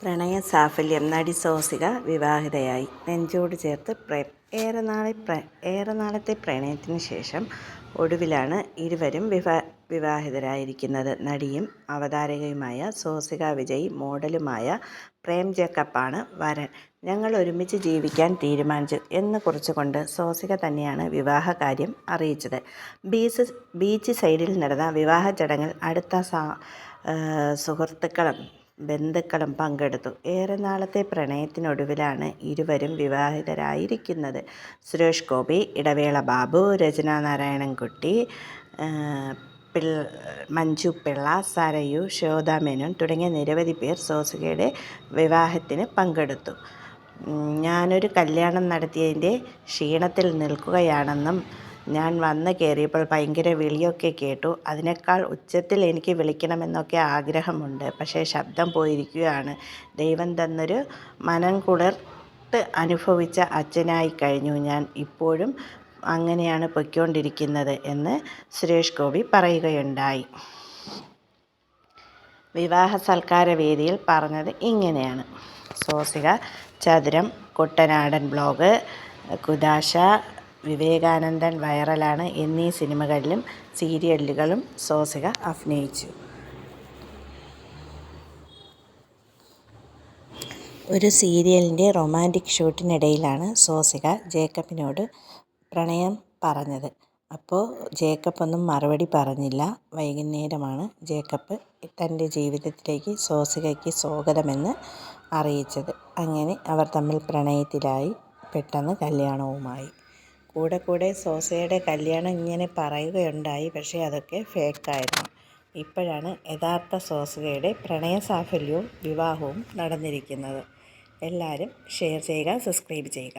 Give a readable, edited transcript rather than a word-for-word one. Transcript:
പ്രണയ സാഫല്യം. നടി സോസിക വിവാഹിതയായി. നെഞ്ചോട് ചേർത്ത് പ്രേം. ഏറെ നാളത്തെ പ്രണയത്തിന് ശേഷം ഒടുവിലാണ് ഇരുവരും വിവാഹിതരായിരിക്കുന്നത്. നടിയും അവതാരകയുമായ സോസിക വിജയ് മോഡലുമായ പ്രേം ജേക്കബാണ് വരൻ. ഞങ്ങൾ ഒരുമിച്ച് ജീവിക്കാൻ തീരുമാനിച്ചു എന്ന് കുറിച്ചുകൊണ്ട് സോസിക തന്നെയാണ് വിവാഹകാര്യം അറിയിച്ചത്. ബീച്ച് സൈഡിൽ നടന്ന വിവാഹ ചടങ്ങിൽ അടുത്ത സുഹൃത്തുക്കളും ബന്ധുക്കളും പങ്കെടുത്തു. ഏറെ നാളത്തെ പ്രണയത്തിനൊടുവിലാണ് ഇരുവരും വിവാഹിതരായിരിക്കുന്നത്. സുരേഷ് ഗോപി, ഇടവേള ബാബു, രചന നാരായണൻകുട്ടി, മഞ്ജു പിള്ള, സരയു, ശ്വേത മേനോൻ തുടങ്ങിയ നിരവധി പേർ സോസികയുടെ വിവാഹത്തിന് പങ്കെടുത്തു. ഞാനൊരു കല്യാണം നടത്തിയതിൻ്റെ ക്ഷീണത്തിൽ നിൽക്കുകയാണെന്നും ഞാൻ വന്ന് കയറിയപ്പോൾ ഭയങ്കര വിളിയൊക്കെ കേട്ടു. അതിനേക്കാൾ ഉച്ചത്തിൽ എനിക്ക് വിളിക്കണമെന്നൊക്കെ ആഗ്രഹമുണ്ട്. പക്ഷേ ശബ്ദം പോയിരിക്കുകയാണ്. ദൈവം തന്നൊരു മനംകുളിർത്ത് അനുഭവിച്ച അച്ഛനായി കഴിഞ്ഞു ഞാൻ. ഇപ്പോഴും അങ്ങനെയാണ് പൊയ്ക്കൊണ്ടിരിക്കുന്നത് എന്ന് സുരേഷ് ഗോപി പറയുകയുണ്ടായി. വിവാഹ സൽക്കാര വേദിയിൽ പറഞ്ഞത് ഇങ്ങനെയാണ്. സോസിക ചതുരം, കുട്ടനാടൻ ബ്ലോഗ്, കുദാശ, വിവേകാനന്ദൻ വൈറലാണ് എന്നീ സിനിമകളിലും സീരിയലുകളും സോസിക അഭിനയിച്ചു. ഒരു സീരിയലിൻ്റെ റൊമാൻറ്റിക് ഷൂട്ടിനിടയിലാണ് സോസിക ജേക്കബിനോട് പ്രണയം പറഞ്ഞത്. അപ്പോൾ ജേക്കബ് ഒന്നും മറുപടി പറഞ്ഞില്ല. വൈകുന്നേരമാണ് ജേക്കബ് തൻ്റെ ജീവിതത്തിലേക്ക് സോസികയ്ക്ക് സ്വാഗതമെന്ന് അറിയിച്ചത്. അങ്ങനെ അവർ തമ്മിൽ പ്രണയത്തിലായി. പെട്ടെന്ന് കല്യാണവുമായി. കൂടെ സോസികയുടെ കല്യാണം ഇങ്ങനെ പറയുകയുണ്ടായി. പക്ഷേ അതൊക്കെ ഫേക്കായിരുന്നു. ഇപ്പോഴാണ് യഥാർത്ഥ സോസികയുടെ പ്രണയ സാഫല്യവും വിവാഹവും നടന്നിരിക്കുന്നത്. എല്ലാവരും ഷെയർ ചെയ്യുക, സബ്സ്ക്രൈബ് ചെയ്യുക.